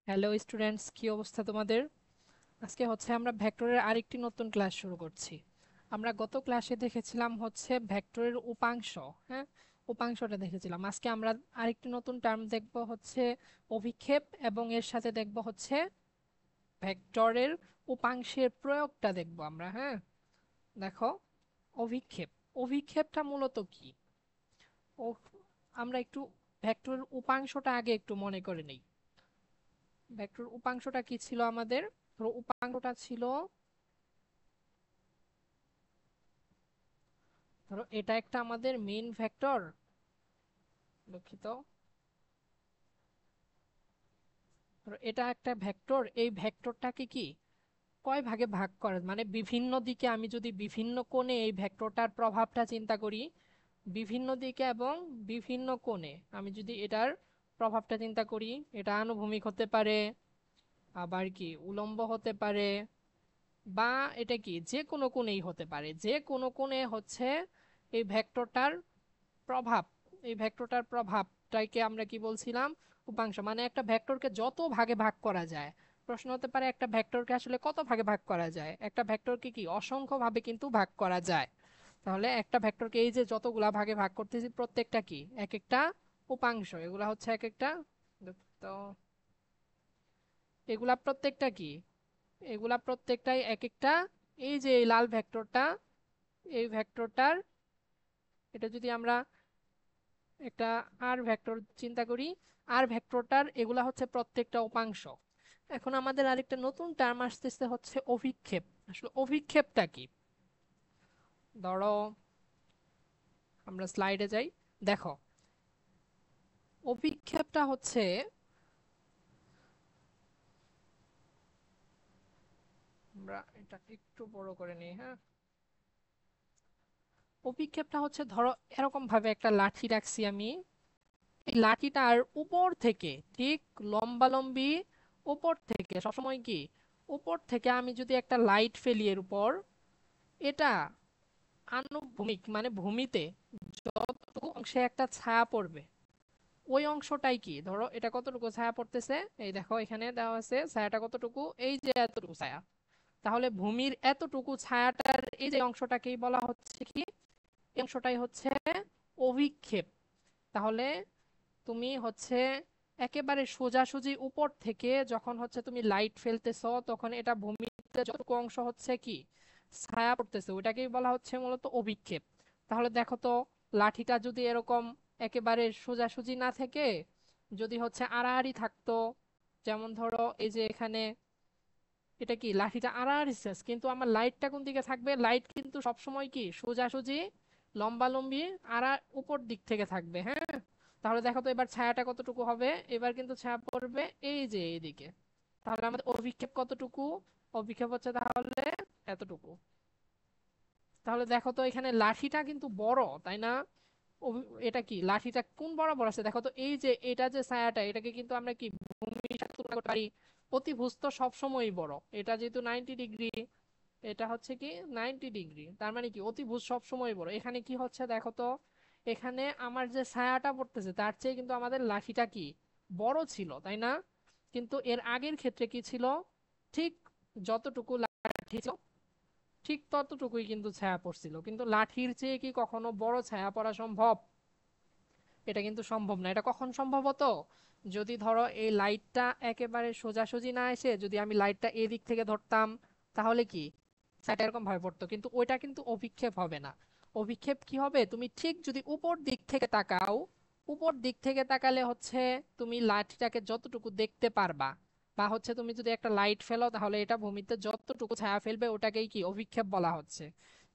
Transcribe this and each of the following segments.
Hello students, কি অবস্থা তোমাদের? আজকে হচ্ছে আমরা ভেক্টরের আরেকটি নতুন ক্লাস শুরু করছি। আমরা গত ক্লাসে দেখেছিলাম হচ্ছে ভেক্টরের উপাংশ। হ্যাঁ, উপাংশটা দেখেছিলাম। আজকে আমরা আরেকটি নতুন টার্ম দেখব হচ্ছে অভিক্ষেপ, এবং এর সাথে দেখব হচ্ছে ভেক্টরের উপাংশের প্রয়োগটা দেখব আমরা। হ্যাঁ, দেখো, অভিক্ষেপ। অভিক্ষেপটা মূলত কি? ও, আমরা একটু ভেক্টরের উপাংশটা আগে একটু মনে করে নেই। ভেক্টর উপাংশটা কি ছিল আমাদের? ধরো উপাংশটা ছিল, ধরো এটা একটা আমাদের মেইন ভেক্টর। দুঃখিত, ধরো এটা একটা ভেক্টর। এই ভেক্টরটাকে কি কয় ভাগে ভাগ করে, মানে বিভিন্ন দিকে আমি যদি বিভিন্ন কোণে এই ভেক্টরটার প্রভাবটা চিন্তা করি, বিভিন্ন দিকে এবং বিভিন্ন কোণে আমি যদি এটার প্রভাবটা চিন্তা করি, এটা আনুভূমিক হতে পারে, আবার কি উলম্ব হতে পারে, বা এটা কি যে কোনো কোণেই হতে পারে। যে কোনো কোণে হচ্ছে এই ভেক্টরটার প্রভাব, এই ভেক্টরটার প্রভাবটাকে আমরা কি বলছিলাম? উপাংশ। মানে একটা ভেক্টরকে যত ভাগে ভাগ করা যায়। প্রশ্ন হতে পারে একটা ভেক্টরকে আসলে কত ভাগে ভাগ করা যায়। একটা ভেক্টরকে কি অসংখ্য ভাবে কিন্তু ভাগ করা যায়। তাহলে একটা ভেক্টরকে এই যে যতগুলা ভাগে ভাগ করতেছি, প্রত্যেকটা কি এক একটা উপাংশ। এগুলা হচ্ছে এক একটা, তো এগুলা প্রত্যেকটা কি, এগুলা প্রত্যেকটাই এক একটা, এই যে এই লাল ভেক্টরটা, এই ভেক্টরটার, এটা যদি আমরা একটা আর ভেক্টর চিন্তা করি, আর ভেক্টরটার এগুলা হচ্ছে প্রত্যেকটা উপাংশ। এখন আমাদের আরেকটা নতুন টার্ম আসতেছে হচ্ছে অভিক্ষেপ। আসলে অভিক্ষেপটা কি? ধরো আমরা স্লাইডে যাই, দেখো, অভিক্ষেপটা হচ্ছে, আমরা এটা একটু বড় করে নিই। হ্যাঁ, অভিক্ষেপটা হচ্ছে, ধরো এরকম ভাবে একটা লাঠি রাখছি আমি, এই লাঠিটার উপর থেকে ঠিক লম্বালম্বি, উপর থেকে সবসময় কি, উপর থেকে আমি যদি একটা লাইট ফেলি এর উপর, এটা আনুভূমিক মানে ভূমিতে যতটুকু অংশে একটা ছায়া পড়বে, ওই অংশটাই কি, ধরো এটা কতটুকু ছায়া পড়তেছে, এই দেখো এখানে দেওয়া আছে ছায়াটা কতটুকু, এই যে এতটুকু ছায়া। তাহলে ভূমির এতটুকু ছায়াটার এই যে অংশটাকেই বলা হচ্ছে কি, এই অংশটাই হচ্ছে অভিক্ষেপ। তাহলে তুমি হচ্ছে একেবারে সোজাসুজি উপর থেকে যখন হচ্ছে তুমি লাইট ফেলতেছো, তখন এটা ভূমিতে যতটুকু অংশ হচ্ছে কি ছায়া পড়তেছে, ওটাকেই বলা হচ্ছে মূলত অভিক্ষেপ। তাহলে দেখো তো, লাঠিটা যদি এরকম একেবারে সোজাসুজি না থেকে যদি হচ্ছে আড়াআড়ি থাকতো, যেমন ধরো এই যে এখানে, এটা কি লাঠিটা আড়াআড়ি শেষ, কিন্তু আমার লাইটটা কোন দিকে থাকবে? লাইট কিন্তু সবসময় কি সোজাসুজি লম্বালম্বি আড়া উপর দিক থেকে থাকবে। হ্যাঁ, তাহলে দেখো তো এবার ছায়াটা কতটুকু হবে? এবার কিন্তু ছায়া পড়বে এই যে এইদিকে। তাহলে আমাদের অভিক্ষেপ কতটুকু? অভিক্ষেপ হচ্ছে তাহলে এতটুকু। তাহলে দেখো তো এখানে লাঠিটা কিন্তু বড়, তাই না? এটা কি লাঠিটা কোন বরাবর আছে দেখো তো, এই যে এটা যে ছায়াটা, এটাকে কিন্তু আমরা কি ভূমির সাথে তুলনা করতে পারি? অতিভুজ তো সবসময়ই বড়, এটা যেহেতু 90 ডিগ্রি, এটা হচ্ছে কি 90 ডিগ্রি, তার মানে কি অতিভুজ সবসময় বড়। এখানে কি হচ্ছে দেখো তো, এখানে আমার যে ছায়াটা পড়তেছে তার চেয়ে কিন্তু আমাদের লাঠিটা কি বড় ছিল, তাই না? কিন্তু এর আগের ক্ষেত্রে কি ছিল, ঠিক যতটুকু লাঠি ছিল ঠিক ততটুকুই কিন্তু ছায়া পড়ছিল, কিন্তু লাঠির চেয়ে কি কখনো বড় ছায়া পড়া সম্ভব? এটা কিন্তু সম্ভব না। এটা কখন সম্ভব হতো? যদি ধরো এই লাইটটা একেবারে সোজাসুজি না এসে যদি আমি লাইটটা এদিক থেকে ধরতাম, তাহলে কি ছায়াটা এরকম ভাবে পড়তো, কিন্তু ওইটা কিন্তু অভিক্ষেপ হবে না। অভিক্ষেপ কি হবে? তুমি ঠিক যদি উপর দিক থেকে তাকাও, উপর দিক থেকে তাকালে হচ্ছে তুমি লাইটটাকে যতটুকু দেখতে পারবা, বা হচ্ছে তুমি যদি একটা লাইট ফেলো, তাহলে এটা ভূমিতে যতটুকু ছায়া ফেলবে ওটাকেই কি অভিক্ষেপ বলা হচ্ছে।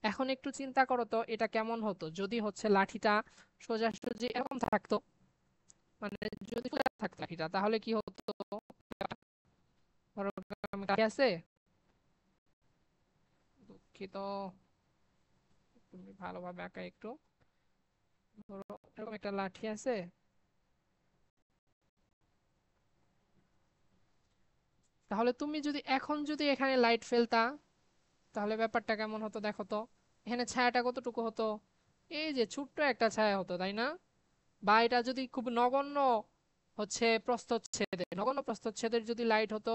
এখন একটু চিন্তা করো তো, এটা কেমন হতো যদি হচ্ছে লাঠিটা সোজাসুজি এরকম থাকতো, মানে যদি সোজা থাকতো লাঠিটা, তাহলে কি হতো? ধরো কাছে আছে, দুঃখিত, তুমি ভালোভাবে আঁকা একটু। ধরো এরকম একটা লাঠি আছে, তাহলে তুমি যদি এখন যদি এখানে লাইট ফেলতা, তাহলে ব্যাপারটা কেমন হতো দেখো তো। এখানে ছায়াটা কতটুকু হতো? এই যে ছোট্ট একটা ছায়া হতো, তাই না? বা এটা যদি খুব নগণ্য হচ্ছে প্রস্থচ্ছেদের, নগণ্য প্রস্থচ্ছেদের যদি লাইট হতো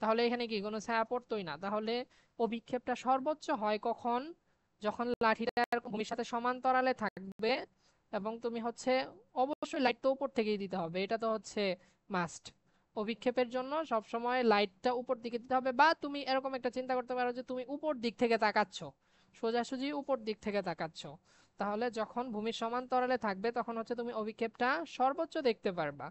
তাহলে এখানে কি কোনো ছায়া পড়তোই না। তাহলে অভিক্ষেপটা সর্বোচ্চ হয় কখন? যখন লাঠিটা এরকম ভূমির সাথে সমান্তরালে থাকবে এবং তুমি হচ্ছে অবশ্যই লাইট তো উপর থেকেই দিতে হবে, এটা তো হচ্ছে মাস্ট। অভিক্ষেপের জন্য সব সময় লাইটটা উপর দিকে দিতে হবে, বা তুমি এরকম একটা চিন্তা করতে পারো যে তুমি উপর দিক থেকে তাকাচ্ছ, সোজাসুজি উপর দিক থেকে তাকাচ্ছ, তাহলে যখন ভূমির সমান্তরালে থাকবে তখন হচ্ছে তুমি অভিক্ষেপটা সর্বোচ্চ দেখতে পারবা।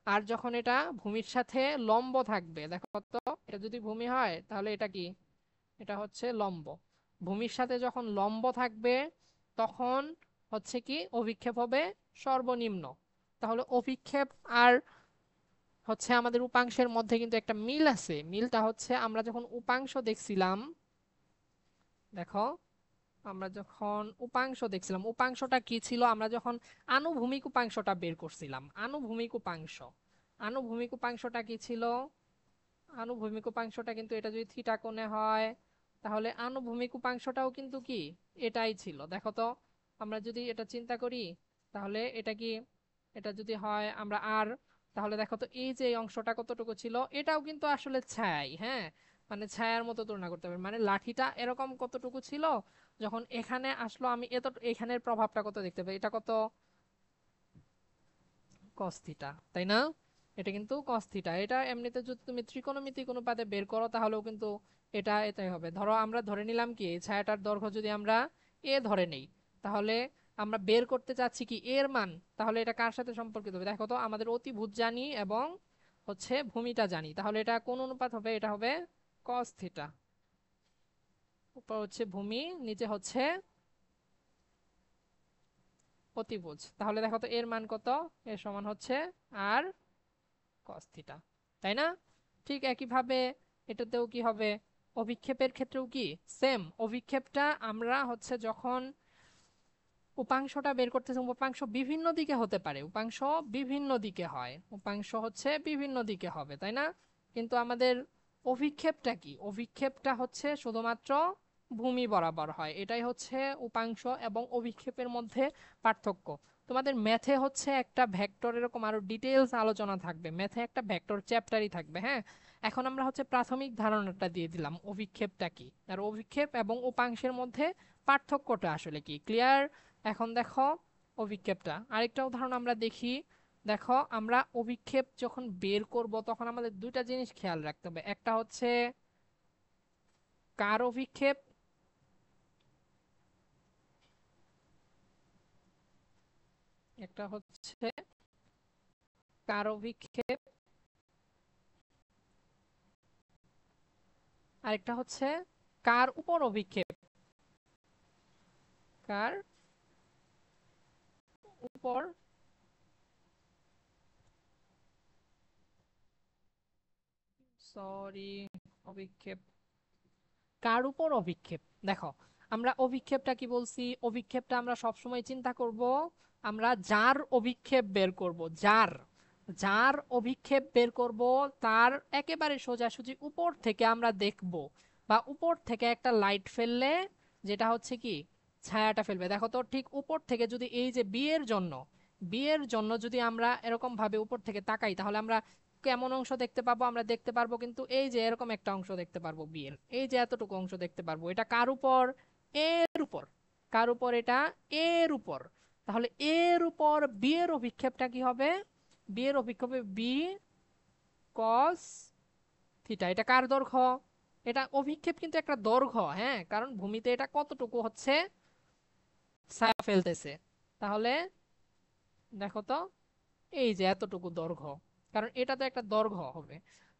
আর যখন এটা ভূমির সাথে লম্ব থাকবে, দেখো তো, এটা যদি ভূমি হয় তাহলে এটা কি, এটা হচ্ছে লম্ব। ভূমির সাথে যখন লম্ব থাকবে তখন হচ্ছে কি অভিক্ষেপ হবে সর্বনিম্ন। তাহলে অভিক্ষেপ আর হচ্ছে আমাদের উপাংশের মধ্যে কিন্তু একটা মিল আছে। মিলটা হচ্ছে আমরা যখন উপাংশ দেখছিলাম, দেখো, আমরা যখন উপাংশ দেখছিলাম, উপাংশটা কি ছিল? আমরা যখন আনুভূমিক উপাংশটা বের করছিলাম, আনুভূমিক উপাংশ, আনুভূমিক উপাংশটা কি ছিল? আনুভূমিক উপাংশটা কিন্তু এটা যদি থিটা কোণে হয় তাহলে আনুভূমিক উপাংশটাও কিন্তু কি এটাই ছিল। দেখো তো, আমরা যদি এটা চিন্তা করি তাহলে এটা কি, এটা যদি হয় আমরা আর, তাহলে দেখো তো এই যে এই অংশটা কতটুকু ছিল, এটাও কিন্তু আসলে ছাই, হ্যাঁ, মানে ছায়ার মতো তুলনা করতে হবে, মানে লাঠিটা এরকম কতটুকু ছিল, যখন এখানে আসলো আমি এত, এখানের প্রভাবটা কত দেখতে পাই, এটা কত, cos থিটা, তাই না? এটা কিন্তু cos থিটা। এটা এমনিতে যদি তুমি ত্রিকোণমিতিক অনুপাতে বের করো তাহলেও কিন্তু এটা এটাই হবে। ধরো আমরা ধরে নিলাম কি এই ছায়াটার দৈর্ঘ্য যদি আমরা a ধরে নেই, তাহলে আমরা বের করতে চাচ্ছি কি a এর মান, তাহলে এটা কার সাথে সম্পর্কিত হবে? দেখো তো, আমাদের অতিভুজ জানি এবং হচ্ছে ভূমিটা জানি, তাহলে এটা কোন অনুপাত হবে? এটা হবে cos থিটা। উপর হচ্ছে ভূমি, নিচে হচ্ছে অতিভুজ। তাহলে দেখো তো এর মান কত, এর সমান হচ্ছে আর cos থিটা, তাই না? ঠিক একইভাবে এটাতেও কি হবে, অভিক্ষেপের ক্ষেত্রেও কি সেম। অভিক্ষেপটা আমরা হচ্ছে যখন উপাংশটা বের করতেছি, উপাংশ বিভিন্ন দিকে হতে পারে, উপাংশ বিভিন্ন দিকে হয়, উপাংশ হচ্ছে বিভিন্ন দিকে হবে, তাই না? কিন্তু আমাদের অভিক্ষেপটা কি, অভিক্ষেপটা হচ্ছে শুধুমাত্র ভূমি বরাবর হয়, এটাই হচ্ছে উপাংশ এবং অভিক্ষেপের মধ্যে পার্থক্য। তোমাদের ম্যাথে হচ্ছে একটা ভেক্টর এরকম আরো ডিটেইলস আলোচনা থাকবে, ম্যাথে একটা ভেক্টর চ্যাপ্টারই থাকবে, হ্যাঁ। এখন আমরা হচ্ছে প্রাথমিক ধারণাটা দিয়ে দিলাম অভিক্ষেপটা কি, আর অভিক্ষেপ এবং উপাংশের মধ্যে পার্থক্যটা আসলে কি, ক্লিয়ার? এখন দেখো অভিক্ষেপটা, আরেকটা উদাহরণ আমরা দেখি। দেখো, আমরা অভিক্ষেপ যখন বের করব তখন আমাদের দুইটা জিনিস খেয়াল রাখতে হবে, একটা হচ্ছে কার অভিক্ষেপ, একটা হচ্ছে কার অভিক্ষেপ, আরেকটা হচ্ছে কার উপর অভিক্ষেপ, কার উপর, সরি, অভিক্ষেপ, কার উপর অভিক্ষেপ। দেখো, আমরা অভিক্ষেপটা কি বলছি, অভিক্ষেপটা আমরা সবসময় চিন্তা করব, আমরা যার অভিক্ষেপ বের করব, যার, যার অভিক্ষেপ বের করব তার একেবারে সোজাসুজি উপর থেকে আমরা দেখব, বা উপর থেকে একটা লাইট ফেললে যেটা হচ্ছে কি ছায়াটা ফেলবে। দেখো তো, ঠিক উপর থেকে যদি এই যে বিয়ের জন্য, বিয়ের জন্য যদি আমরা এরকম ভাবে উপর থেকে তাকাই তাহলে আমরা কেমন অংশ দেখতে পাবো? আমরা দেখতে পারবো কিন্তু এই যে এরকম একটা অংশ দেখতে পারবো বিয়ের, এই যে এতটুকু অংশ দেখতে পারবো, এটা কার উপর? এর উপর। কার উপর এটা? এর উপর। তাহলে এর উপর বিয়ের অভিক্ষেপটা কি হবে? বিয়ের অভিক্ষেপে বি কস থিটা। এটা কার দৈর্ঘ্য? এটা অভিক্ষেপ কিন্তু একটা দৈর্ঘ্য, হ্যাঁ, কারণ ভূমিতে এটা কতটুকু হচ্ছে ছায়া ফেলতেছে। তাহলে দেখো তো, এই যে এতটুকু দৈর্ঘ্য, কারণ এটা তো একটা দৈর্ঘ্য হবে।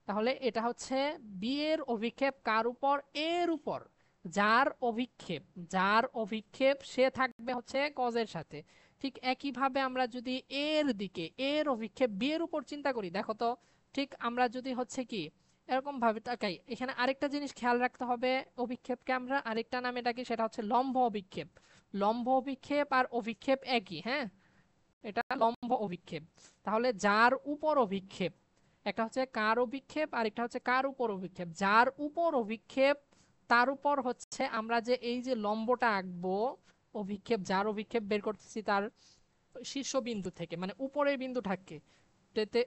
তাহলে এটা হচ্ছে বি এর অভিক্ষেপ কার উপর? এর উপর। যার অভিক্ষেপ, যার অভিক্ষেপ সে থাকবে হচ্ছে কজের সাথে। ঠিক একইভাবে আমরা যদি এর দিকে, এর অভিক্ষেপ বি এর উপর চিন্তা করি, দেখো তো, ঠিক আমরা যদি হচ্ছে কি এরকম ভাবে তাকাই, এখানে আরেকটা জিনিস খেয়াল রাখতে হবে, অভিক্ষেপকে আমরা আরেকটা নামে ডাকি, সেটা হচ্ছে লম্ব অভিক্ষেপ। লম্ব অভিক্ষেপ আর অভিক্ষেপ একই, হ্যাঁ, এটা লম্ব অভিক্ষেপ। তাহলে যার উপর অভিক্ষেপ, একটা হচ্ছে কার অভিক্ষেপ আর একটা হচ্ছে কার উপর অভিক্ষেপ, যার উপর অভিক্ষেপ তার উপর হচ্ছে আমরা যে এই যে লম্বটা আঁকবো, অভিক্ষেপ, যার অভিক্ষেপ বের করতেছি তার শীর্ষবিন্দু থেকে, মানে উপরের বিন্দুটাকে, লম্বটাতে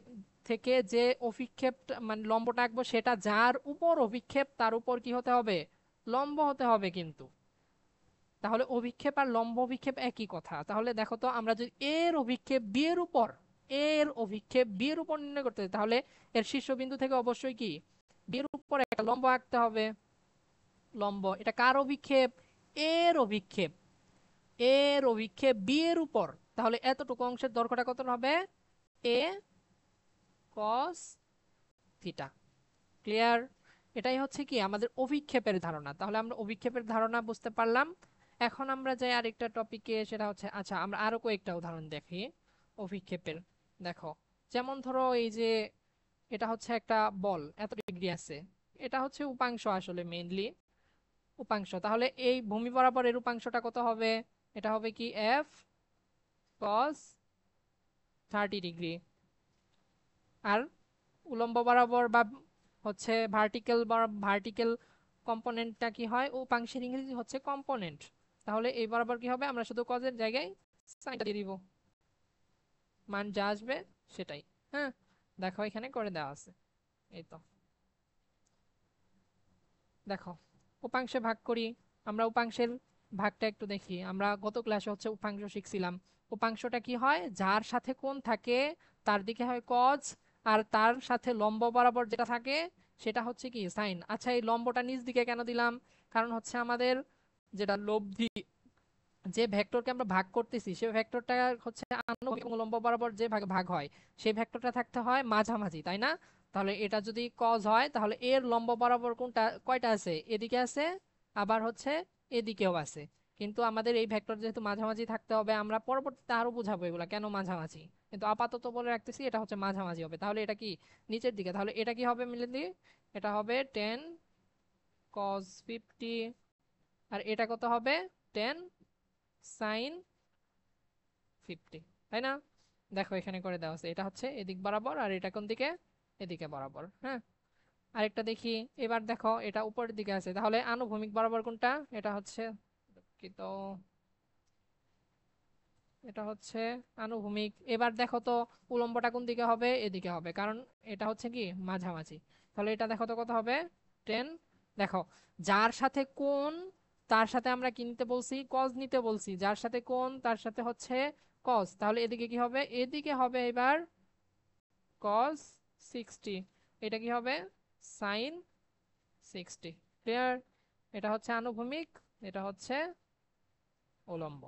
থেকে যে অভিক্ষেপ মানে লম্বটা আঁকবো সেটা যার উপর অভিক্ষেপ তার উপর কি হতে হবে, লম্ব হতে হবে কিন্তু। তাহলে অভিক্ষেপ আর লম্ব অভিক্ষেপ একই কথা। তাহলে দেখো তো আমরা যদি এর অভিক্ষেপ বি এর উপর, এর অভিক্ষেপ বি এর উপর নির্ণয় করতে চাই, তাহলে এর শীর্ষবিন্দু থেকে অবশ্যই কি বি এর উপর একটা লম্ব আঁকতে হবে। লম্ব, এটা কার অভিক্ষেপ, এর অভিক্ষেপ, এর অভিক্ষেপ বি এর উপর। তাহলে এতটুকু অংশের দৈর্ঘ্যটা কত হবে, এ কস থিটা। ক্লিয়ার? এটাই হচ্ছে কি আমাদের অভিক্ষেপের ধারণা। তাহলে আমরা অভিক্ষেপের ধারণা বুঝতে পারলাম। এখন আমরা যাই আরেকটা টপিকে, সেটা হচ্ছে আচ্ছা আমরা আরো কয়েকটা উদাহরণ দেখি অভিক্ষেপের। দেখো, যেমন ধরো এই যে এটা হচ্ছে একটা বল, এত ডিগ্রি আছে, এটা হচ্ছে উপাংশ, আসলে মেইনলি উপাংশ। তাহলে এই ভূমি বরাবর এর উপাংশটা কত হবে, এটা হবে কি এফ কস 30 ডিগ্রি। আর উলম্ব বরাবর বা হচ্ছে ভার্টিক্যাল ভার্টিক্যাল কম্পোনেন্টটা কি হয়, উপাংশের ইংরেজি হচ্ছে কম্পোনেন্ট। তাহলে এই বরাবর কি হবে, আমরা শুধু কজের জায়গায় সাইনটা দিয়ে দিব, মান যা আসবে সেটাই। হ্যাঁ, দেখো এখানে করে দেওয়া আছে, এই তো দেখো উপাংশে ভাগ করি। আমরা উপাংশের ভাগটা একটু দেখি, আমরা গত ক্লাসে হচ্ছে উপাংশ শিখছিলাম। উপাংশটা কি হয়, যার সাথে কোণ থাকে তার দিকে হয় কজ, আর তার সাথে লম্ব বরাবর যেটা থাকে সেটা হচ্ছে কি সাইন। আচ্ছা, এই লম্বটা নিচ দিকে কেন দিলাম, কারণ হচ্ছে আমাদের যেটা লব্ধি, যে ভেক্টরকে আমরা ভাগ করতেছি সেই ভেক্টরটা হচ্ছে আনুভূমিক এবং লম্ব বরাবর যে ভাগ ভাগ হয় সেই ভেক্টরটা থাকতে হয় মাঝামাঝি, তাই না? তাহলে এটা যদি কজ হয় তাহলে এর লম্ব বরাবর কোনটা, কয়টা আছে, এদিকে আছে, আবার হচ্ছে এদিকেও আছে। কিন্তু আমাদের এই ভেক্টর যেহেতু মাঝামাঝি থাকতে হবে, আমরা পরবর্তীতে আরো বুঝাবো এগুলা কেন মাঝামাঝি, কিন্তু আপাতত বলে রাখতেছি এটা হচ্ছে মাঝামাঝি হবে। তাহলে এটা কি নিচের দিকে, তাহলে এটা কি হবে মিলে দিয়ে, এটা হবে 10 cos 50, আর এটা কত হবে 10 sin 50, তাই না? দেখো এখানে করে দেওয়া আছে, এটা হচ্ছে এদিক বরাবর আর এটা কোন দিকে, এদিকে বরাবর। হ্যাঁ, আরেকটা দেখি। এবার দেখো এটা উপরের দিকে আছে, তাহলে আনুভূমিক বরাবর কোনটা, এটা হচ্ছে কি তো, এটা হচ্ছে আনুভূমিক। এবার দেখো তো উলম্বটা কোন দিকে হবে, এদিকে হবে, কারণ এটা হচ্ছে কি মাঝামাঝি। তাহলে এটা দেখো তো কত হবে 10। দেখো, যার সাথে কোণ তার সাথে আমরা কি নিতে বলছি, কজ নিতে বলছি, যার সাথে কোণ তার সাথে হচ্ছে কজ। তাহলে এদিকে কি হবে, এদিকে হবে এবার কজ 60, এটা কি হবে সাইন 60। ক্লিয়ার? এটা হচ্ছে আনুভূমিক, এটা হচ্ছে উলম্ব।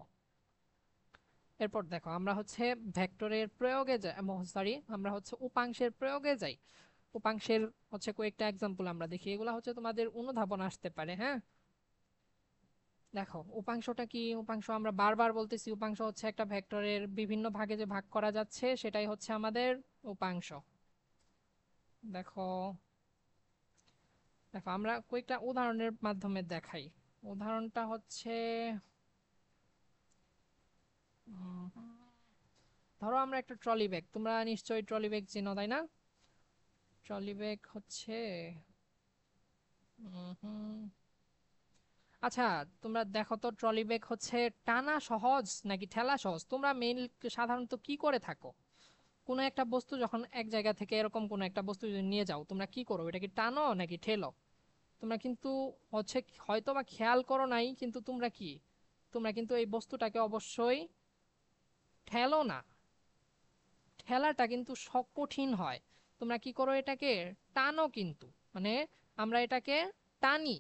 এরপর দেখো আমরা হচ্ছে ভেক্টরের প্রয়োগে যাই, সরি আমরা হচ্ছে উপাংশের প্রয়োগে যাই। উপাংশের হচ্ছে কয়েকটা এক্সাম্পল আমরা দেখি, এগুলা হচ্ছে তোমাদের অনুধাবন আসতে পারে। হ্যাঁ, দেখো উপাংশটা কি, উপাংশ আমরা বারবার বলতেছি, উপাংশ হচ্ছে একটা ভেক্টরের বিভিন্ন ভাগে যে ভাগ করা যাচ্ছে সেটাই হচ্ছে আমাদের উপাংশ। দেখো, দেখো আমরা কয়েকটা উদাহরণের মাধ্যমে দেখাই। উদাহরণটা হচ্ছে উম, ধরো আমরা একটা ট্রলি ব্যাগ, তোমরা নিশ্চয়ই ট্রলি ব্যাগ চেনো তাই না? ট্রলি ব্যাগ হচ্ছে হুম, আচ্ছা তোমরা দেখো তো ট্রলি ব্যাগ হচ্ছে টানা সহজ নাকি ঠেলা সহজ? তোমরা মেইন সাধারণত কি করে থাকো, কোনো একটা বস্তু যখন এক জায়গা থেকে এরকম কোনো একটা বস্তু যদি নিয়ে যাও, তোমরা কি করো, এটা কি টানো নাকি ঠেলো? তোমরা কিন্তু হচ্ছে হয়তো বা খেয়াল করো নাই, কিন্তু তোমরা কি, তোমরা কিন্তু এই বস্তুটাকে অবশ্যই ঠেলো না। ঠেলাটা কিন্তু কঠিন হয়। তোমরা কি করো, এটাকে টানো কিন্তু, মানে আমরা এটাকে টানি।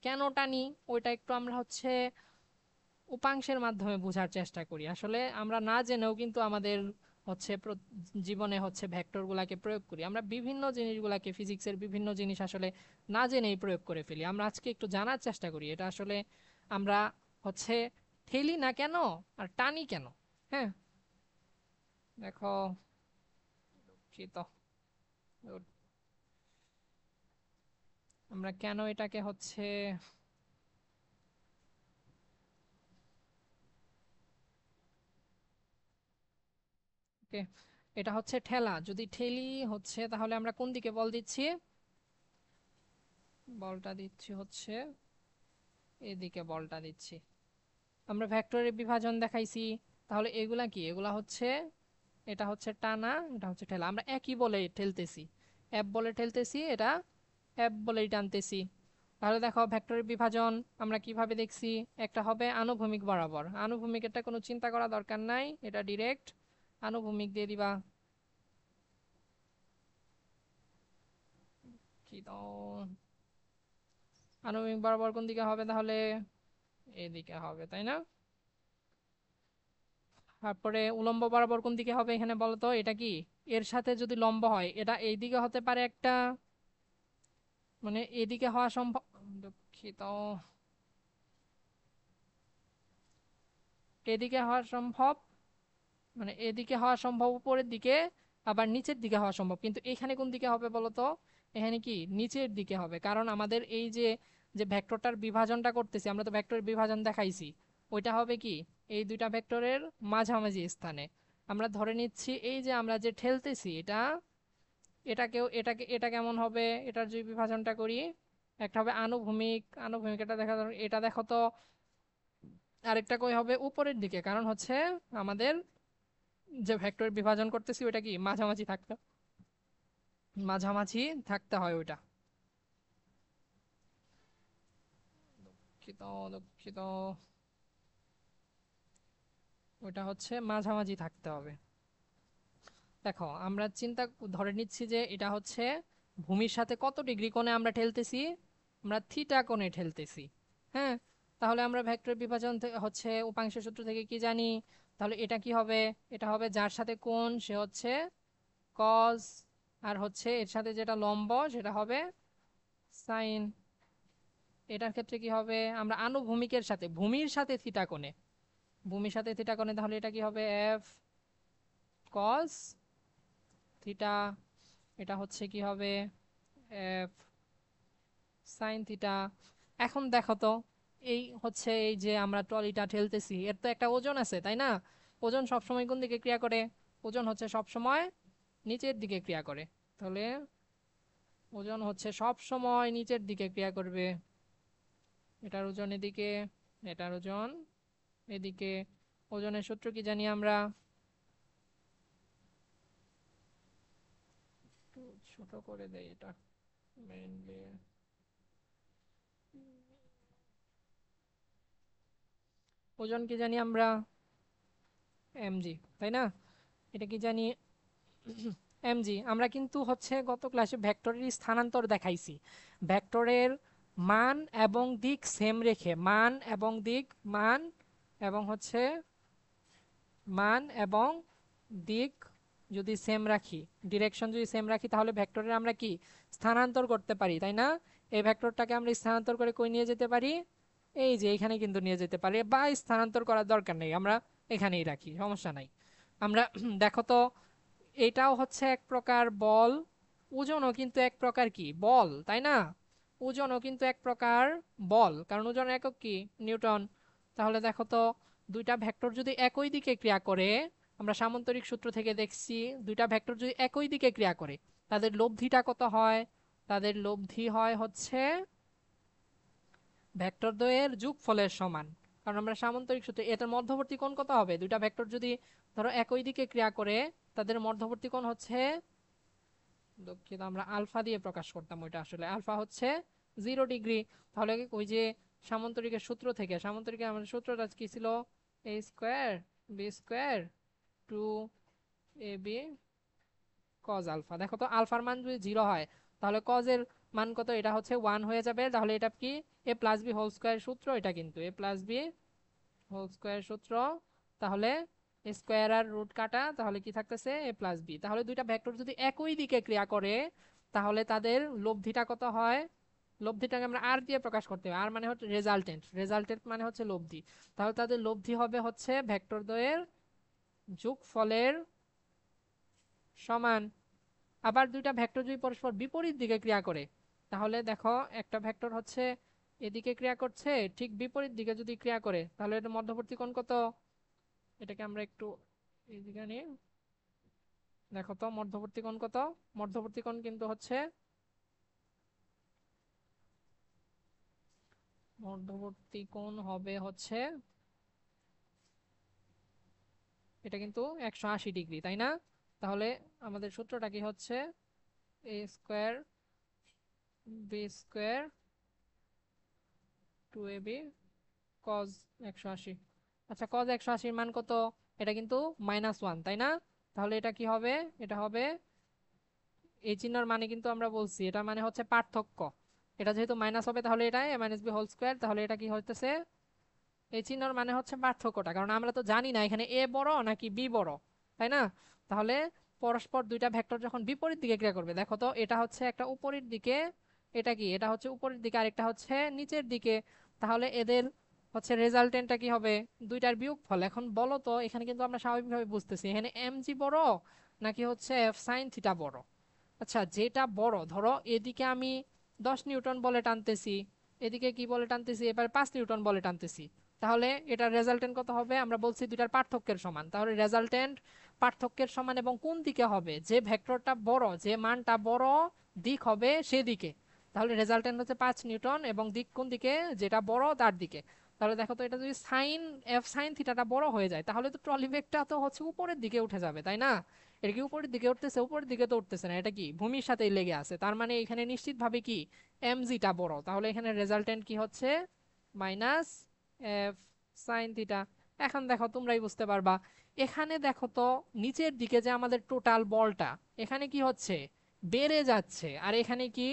কেন টানি ওইটা একটু আমরা হচ্ছে উপাংশের মাধ্যমে বোঝার চেষ্টা করি। আসলে আমরা না জেনেও কিন্তু আমাদের হচ্ছে জীবনে হচ্ছে ভেক্টর গুলাকে প্রয়োগ করি, আমরা বিভিন্ন জিনিসগুলাকে, ফিজিক্সের বিভিন্ন জিনিস আসলে না জেনেই প্রয়োগ করে ফেলি। আমরা আজকে একটু জানার চেষ্টা করি এটা আসলে আমরা হচ্ছে ঠেলি না কেন আর টানি কেন। হ্যাঁ, দেখো দুঃখিত, আমরা কেন এটাকে হচ্ছে ওকে, এটা হচ্ছে ঠেলা। যদি ঠেলি হচ্ছে তাহলে আমরা কোন দিকে বল দিচ্ছি, বলটা দিচ্ছি হচ্ছে এদিকে বলটা দিচ্ছি। আমরা ভেক্টরের বিভাজন দেখাইছি, তাহলে এগুলা কি, এগুলা হচ্ছে এটা হচ্ছে টানা, এটা হচ্ছে ঠেলা। আমরা একই বলে ঠেলতেছি, এফ বলে ঠেলতেছি, এটা এফ বলেই টানতেছি। তাহলে দেখো ভেক্টরের বিভাজন আমরা কিভাবে দেখছি। একটা হবে আনুভূমিক বরাবর, আনুভূমিক, এটা কোনো চিন্তা করা দরকার নাই, এটা ডিরেক্ট আনুভূমিক দিয়ে দিবা। কি দাও, আনুভূমিক বরাবর কোন দিকে হবে তাহলে, এদিকে হবে তাই না। তারপরে উলম্ব বরাবর কোন দিকে হবে এখানে বলো তো, এটা কি এর সাথে যদি লম্ব হয় এটা এই দিকে হতে পারে একটা, মানে এদিকে হওয়া সম্ভব, দুঃখিত, এদিকে হওয়া সম্ভব, মানে এদিকে হওয়া সম্ভব উপরের দিকে, আবার নিচের দিকে হওয়া সম্ভব, কিন্তু এখানে কোন দিকে হবে বলো তো, এখানে কি নিচের দিকে হবে, কারণ আমাদের এই যে যে ভেক্টরটার বিভাজনটা করতেছি, আমরা তো ভেক্টরের বিভাজন দেখাইছি, ওইটা হবে কি এই দুইটা ভেক্টরের মাঝামাঝি স্থানে। আমরা ধরে নিচ্ছি এই যে আমরা যে ঠেলতেছি এটা, এটাকেও এটাকে, এটা কেমন হবে, এটার যদি বিভাজনটা করি, একটা হবে আনুভূমিক, আনুভূমিক এটা দেখা, এটা দেখো তো, আরেকটা কই হবে উপরের দিকে, কারণ হচ্ছে আমাদের যে ভেক্টর বিভাজন করতেছি ওটা কি মাঝামাঝি থাকতে, মাঝামাঝি থাকতে হয় ওইটা। দুঃখিত, দুঃখিত, ওইটা হচ্ছে মাঝামাঝি থাকতে হবে। দেখো আমরা চিন্তা ধরে নিচ্ছি যে এটা হচ্ছে ভূমির সাথে কত ডিগ্রি কোণে আমরা ঠেলতেছি, আমরা থিটা কোণে ঠেলতেছি। হ্যাঁ, তাহলে আমরা ভেক্টর বিভাজন হচ্ছে উপাংশ সূত্র থেকে কি জানি, তাহলে এটা কি হবে, এটা হবে যার সাথে কোণ সে হচ্ছে কজ, আর হচ্ছে এর সাথে যেটা লম্ব সেটা হবে সাইন। এটার ক্ষেত্রে কি হবে, আমরা আনুভূমিকের সাথে ভূমির সাথে থিটা কোণে, ভূমির সাথে থিটা কোণে, তাহলে এটা কি হবে এফ কজ থিটা, এটা হচ্ছে কি হবে এফ সাইন থিটা। এখন দেখো তো, এই হচ্ছে এই যে আমরা ট্রলিটা ঠেলতেছি এর তো একটা ওজন আছে তাই না, ওজন সবসময় কোন দিকে ক্রিয়া করে, ওজন হচ্ছে সবসময় নিচের দিকে ক্রিয়া করে, তাহলে ওজন হচ্ছে সব সময় নিচের দিকে ক্রিয়া করবে। এটার ওজন এদিকে, এটার ওজন এদিকে। ওজনের সূত্র কি জানি আমরা, একটু ছোট করে দেই এটা মেইনলি, ওজন কি জানি আমরা এমজি তাই না, এটা কি জানি এমজি। আমরা কিন্তু হচ্ছে গত ক্লাসে ভেক্টরের স্থানান্তর দেখাইছি, ভেক্টরের মান এবং দিক সেম রেখে, মান এবং দিক, মান এবং হচ্ছে মান এবং দিক যদি সেম রাখি, ডিরেকশন যদি সেম রাখি, তাহলে ভেক্টরের আমরা কি স্থানান্তর করতে পারি তাই না। এই ভেক্টরটাকে আমরা স্থানান্তর করে কই নিয়ে যেতে পারি, এই যে এখানে কিন্তু নিয়ে যেতে পারি, বা স্থানান্তর করার দরকার নেই, আমরা এখানেই রাখি, সমস্যা নাই। আমরা দেখো তো, এটাও হচ্ছে এক প্রকার বল, ওজনও কিন্তু এক প্রকার কি বল তাই না, ওজনও কিন্তু এক প্রকার বল, কারণ ওজনের একক কি নিউটন। তাহলে দেখো তো, দুইটা ভেক্টর যদি একই দিকে ক্রিয়া করে, আমরা সামান্তরিক সূত্র থেকে দেখছি দুইটা ভেক্টর যদি একই দিকে ক্রিয়া করে তাদের লব্ধিটা কত হয়, তাদের লব্ধি হয় হচ্ছে ভেক্টর দ্বয়ের যোগফলের সমান। কারণ আমরা সামান্তরিক সূত্রে এটার মধ্যবর্তী কোণ কত হবে, দুইটা ভেক্টর যদি ধরো একই দিকে ক্রিয়া করে তাদের মধ্যবর্তী কোণ হচ্ছে, দুঃখিত আমরা আলফা দিয়ে প্রকাশ করতাম, ওইটা আসলে আলফা হচ্ছে 0 ডিগ্রি। তাহলে ওই যে সামান্তরিকের সূত্র থেকে, সামান্তরিকের আমাদের সূত্রটা কি ছিল, এ square B square two A B cos alpha. দেখো তো আলফার মান যদি 0 হয় তাহলে কজের মান কত, এটা হচ্ছে 1 হয়ে যাবে, তাহলে এটা কি এ প্লাস বি হোল স্কোয়ার সূত্র, এটা কিন্তু এ প্লাস বি হোল স্কোয়ার সূত্র। তাহলে স্কোয়ার আর রুট কাটা, তাহলে কি থাকতেছে এ প্লাস বি। তাহলে দুইটা ভেক্টর যদি একই দিকে ক্রিয়া করে তাহলে তাদের লব্ধিটা কত হয়, লব্ধিটাকে আমরা আর দিয়ে প্রকাশ করতে হবে, আর মানে হচ্ছে রেজাল্টেন্ট, রেজাল্টেন্ট মানে হচ্ছে লব্ধি। তাহলে তাদের লব্ধি হবে হচ্ছে ভেক্টর দ্বয়ের যোগফলের সমান। আবার দুইটা ভেক্টর যদি পরস্পর বিপরীত দিকে ক্রিয়া করে, তাহলে দেখো একটা ভেক্টর হচ্ছে এদিকে ক্রিয়া করছে, ঠিক বিপরীত দিকে যদি ক্রিয়া করে তাহলে এটা মধ্যবর্তী কোণ কত, এটাকে আমরা একটু এইদিকে নিয়ে দেখো তো মধ্যবর্তী কোণ কত, মধ্যবর্তী কোণ কিন্তু হচ্ছে, মধ্যবর্তী কোণ হবে হচ্ছে এটা কিন্তু 180 ডিগ্রি, তাই না? তাহলে আমাদের সূত্রটা কি হচ্ছে? A square B square 2ab cos 180। আচ্ছা, কজ 180-র মান কত? এটা কিন্তু -1, তাই না? তাহলে এটা কি হবে? এটা হবে, এই চিহ্নর মানে কিন্তু আমরা বলছি এটা মানে হচ্ছে পার্থক্য। এটা যেহেতু মাইনাস হবে তাহলে এটা a minus B whole square, তাহলে এটা কি হইতেছে? এই চিহ্নর মানে হচ্ছে পার্থক্যটা, কারণ আমরা তো জানি না এখানে এ বড় নাকি বি বড়, তাই না? তাহলে পরস্পর দুইটা ভেক্টর যখন বিপরীত দিকে ক্রিয়া করবে, দেখো তো এটা হচ্ছে একটা উপরের দিকে, এটা কি, এটা হচ্ছে উপরের দিকে, আরেকটা হচ্ছে নিচের দিকে। তাহলে এদের হচ্ছে রেজাল্টেন্টটা কি হবে? দুইটার বিয়োগফল। এখন বলো তো, এখানে কিন্তু আমরা স্বাভাবিকভাবে বুঝতেছি এখানে এম জি বড় নাকি হচ্ছে এফ সাইন থিটা বড়। আচ্ছা, যেটা বড়, ধরো এদিকে আমি 10 নিউটন বলে টানতেছি, এদিকে কি বলে টানতেছি, এবার 5 নিউটন বলে টানতেছি, তাহলে এটার রেজাল্টেন্ট কত হবে? আমরা বলছি দুইটার পার্থক্যের সমান, তাহলে রেজাল্টেন্ট পার্থক্যের সমান এবং কোন দিকে হবে? যে ভেক্টরটা বড়, যে মানটা বড় দিক হবে সেদিকে। তাহলে রেজাল্টেন্ট হচ্ছে 5 নিউটন এবং দিক কোন দিকে? যেটা বড় তার দিকে। তাহলে দেখো তো, এটা যদি সাইন এফ সাইন থিটাটা বড় হয়ে যায় তাহলে তো ট্রলি বেগটা তো হচ্ছে উপরের দিকে উঠে যাবে, তাই না? এটা কি উপরের দিকে উঠতেছে? উপরের দিকে তো উঠতেছে না, এটা কি ভূমির সাথেই লেগে আছে, তার মানে এখানে নিশ্চিতভাবে কি এমজিটা বড়। তাহলে এখানে রেজাল্টেন্ট কি হচ্ছে? Minus F sine theta. এখন দেখো, তোমরাই বুঝতে পারবা। এখানে দেখো তো, নিচের দিকে যে আমাদের টোটাল বলটা, এখানে কি হচ্ছে? বেড়ে যাচ্ছে, আর এখানে কি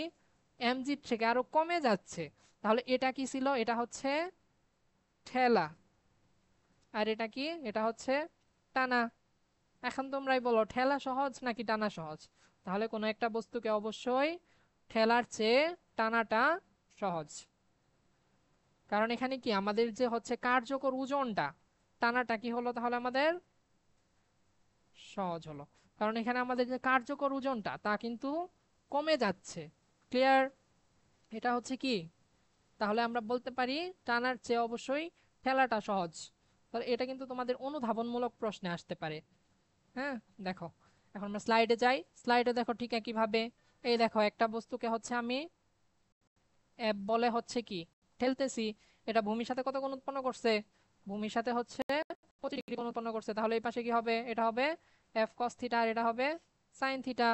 এমজি থেকে আরো কমে যাচ্ছে। তাহলে এটা কি ছিল? এটা হচ্ছে ঠেলা, আর এটা কি? এটা হচ্ছে টানা। এখন তোমরাই বলো, ঠেলা সহজ নাকি টানা সহজ? তাহলে কোনো একটা বস্তুকে অবশ্যই ঠেলার চেয়ে টানাটা সহজ, কারণ এখানে কি আমাদের যে হচ্ছে কার্যকর ওজনটা, টানাটা কি হলো তাহলে আমাদের সহজ হলো, কারণ এখানে আমাদের যে কার্যকর ওজনটা তা কিন্তু কমে যাচ্ছে। ক্লিয়ার? এটা হচ্ছে কি, তাহলে আমরা বলতে পারি টানার চেয়ে অবশ্যই ঠেলাটা সহজ। তাহলে এটা কিন্তু তোমাদের অনুধাবনমূলক প্রশ্নে আসতে পারে। হ্যাঁ, দেখো, এখন আমরা স্লাইডে যাই। স্লাইডে দেখো ঠিক একইভাবে, এই দেখো একটা বস্তুকে হচ্ছে আমি এফ বলে হচ্ছে কি ঠেলতেছি, এটা ভূমির সাথে কত কোণ উৎপন্ন করছে? ভূমির সাথে হচ্ছে 25 ডিগ্রি কোণ উৎপন্ন করছে। তাহলে এই পাশে কি হবে? এটা হবে এফ কস থিটা, আর এটা হবে সাইন থিটা।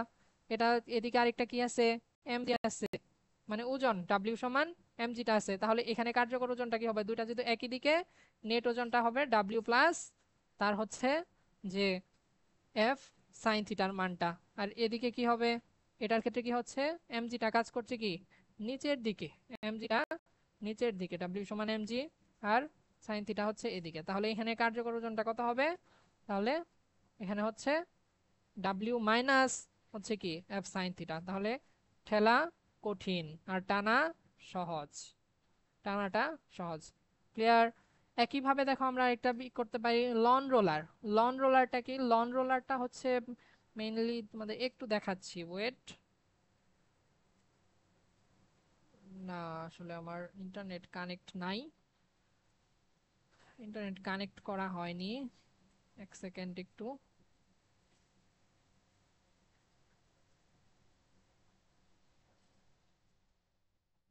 এটা এদিকে আরেকটা কি আছে? এম জি আছে, মানে ওজন ডাব্লিউ সমান এম জিটা আছে। তাহলে এখানে কার্যকর ওজনটা কি হবে? দুইটা যদি একই দিকে, নেট ওজনটা হবে ডাব্লিউ প্লাস তার হচ্ছে যে এফ সাইন থিটার মানটা। আর এদিকে কি হবে? এটার ক্ষেত্রে কি হচ্ছে? এমজিটা কাজ করছে কি নিচের দিকে, এমজিটা নিচের দিকে, ডাব্লিউ সমান এমজি, আর সাইন থিটা হচ্ছে এদিকে। তাহলে এখানে কার্যকর ওজনটা কত হবে? তাহলে এখানে হচ্ছে ডাব্লিউ মাইনাস হচ্ছে কি এফ সাইন থিটা। তাহলে ঠেলা কঠিন আর টানা সহজ, টানাটা সহজ। ক্লিয়ার? একইভাবে দেখো, আমরা একটা করতে পারি লন রোলার। লন রোলারটা কি? লন রোলারটা হচ্ছে মেইনলি তোমাদের একটু দেখাচ্ছি, ওয়েট। না, আসলে আমার ইন্টারনেট কানেক্ট নাই, ইন্টারনেট কানেক্ট করা হয়নি। এক সেকেন্ড একটু।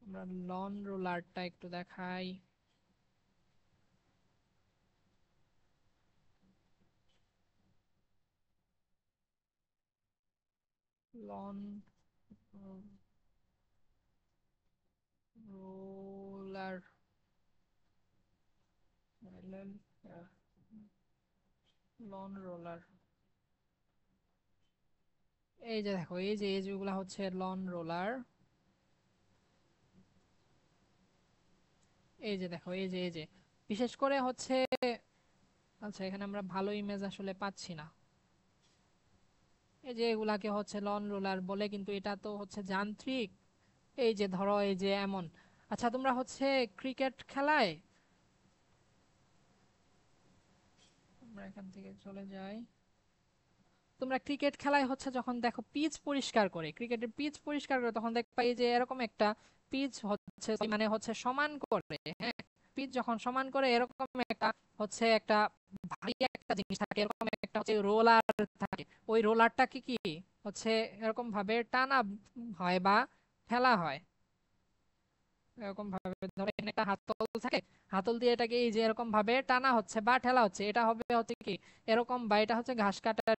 আমরা লন রোলারটা একটু দেখাই। লন রোলার, লন রোলার, এই যে দেখো, এই যে যেগুলা হচ্ছে লন রোলার, এই যে দেখো, এই যে বিশেষ করে হচ্ছে, আচ্ছা এখানে আমরা ভালো ইমেজ আসলে পাচ্ছি না। এই যে এগুলাকে হচ্ছে লন রোলার বলে, কিন্তু এটা তো হচ্ছে যান্ত্রিক। এই যে ধরো, এই যে এমন। আচ্ছা, তোমরা হচ্ছে ক্রিকেট খেলায়, আমরা এখান থেকে চলে যাই। তোমরা ক্রিকেট খেলায় হচ্ছে যখন দেখো পিচ পরিষ্কার করে, ক্রিকেটের পিচ পরিষ্কার করে, তখন দেখবা এই যে এরকম একটা পিচ হচ্ছে, মানে হচ্ছে সমান করে, হ্যাঁ, পিচ যখন সমান করে এরকম একটা হচ্ছে একটা ভারী একটা জিনিস থাকে, এরকম একটা হচ্ছে রোলার থাকে। ওই রোলারটা কি কি হচ্ছে এরকম ভাবে টানা হয় বা ফেলা হয়। এরকম ভাবে ধরো এখানে একটা হাতল থাকে, হাতল দিয়ে এটাকে এই যে এরকম ভাবে টানা হচ্ছে বা ঠেলা হচ্ছে, এটা হবে হচ্ছে কি এরকম, বা এটা হচ্ছে ঘাস কাটার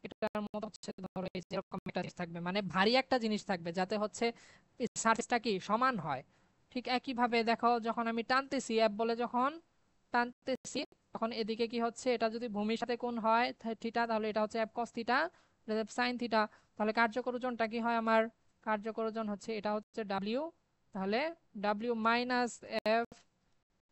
এটার মতো হচ্ছে ধরো এই যে এরকম একটা জিনিস থাকবে, মানে ভারী একটা জিনিস থাকবে যাতে হচ্ছে সারফেসটা কি সমান হয়। ঠিক একই ভাবে দেখো যখন আমি টানতেছি অ্যাপ বলে যখন টানতেছি, তখন এদিকে কি হচ্ছে, এটা যদি ভূমির সাথে কোণ হয় থিটা, তাহলে এটা হচ্ছে app cos theta, sine theta. তাহলে কার্যকর ওজনটা কি হয় আমার, কার্যকর ওজন হচ্ছে এটা হচ্ছে ডাব্লিউ, তাহলে W minus F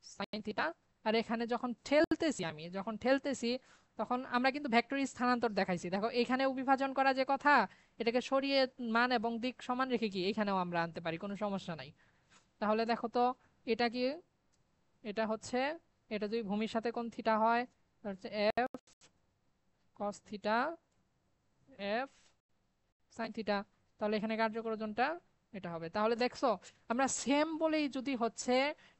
sine theta. আর এখানে যখন ঠেলতেছি আমি, যখন ঠেলতেছি তখন আমরা কিন্তু ভেক্টর স্থানান্তর দেখাইছি, দেখো এখানেও বিভাজন করা যে কথা, এটাকে সরিয়ে মান এবং দিক সমান রেখে কি এখানেও আমরা আনতে পারি, কোনো সমস্যা নাই। তাহলে দেখো তো এটা কি, এটা হচ্ছে, এটা যদি ভূমির সাথে কোণ থিটা হয় তাহলে হচ্ছে F cos theta F sine theta, তাহলে এখানে কার্যকর ওজনটা এটা হবে। তাহলে দেখছো আমরা সেম বলেই যদি হচ্ছে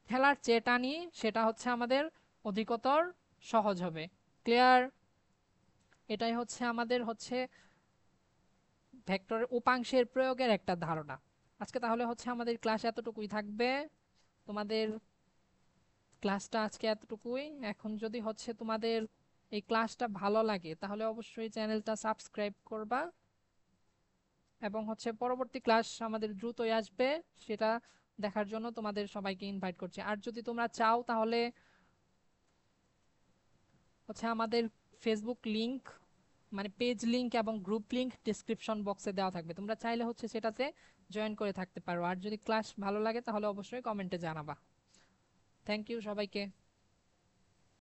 ঠেলার চেয়ে টানি, সেটা হচ্ছে আমাদের অধিকতর সহজ হবে। ক্লিয়ার? এটাই হচ্ছে আমাদের হচ্ছে ভেক্টরের উপাংশের প্রয়োগের একটা ধারণা। আজকে তাহলে হচ্ছে আমাদের ক্লাস এতটুকুই থাকবে, তোমাদের ক্লাসটা আজকে এতটুকুই। এখন যদি হচ্ছে তোমাদের এই ক্লাসটা ভালো লাগে তাহলে অবশ্যই চ্যানেলটা সাবস্ক্রাইব করবা, এবং হচ্ছে পরবর্তী ক্লাস আমাদের দ্রুতই আসবে, সেটা দেখার জন্য তোমাদের সবাইকে ইনভাইট করছি। আর যদি তোমরা চাও তাহলে হচ্ছে আমাদের ফেসবুক লিংক, মানে পেজ লিংক এবং গ্রুপ লিংক ডিসক্রিপশন বক্সে দেওয়া থাকবে, তোমরা চাইলে হচ্ছে সেটাতে জয়েন করে থাকতে পারো। আর যদি ক্লাস ভালো লাগে তাহলে অবশ্যই কমেন্টে জানাবা। থ্যাংক ইউ সবাইকে।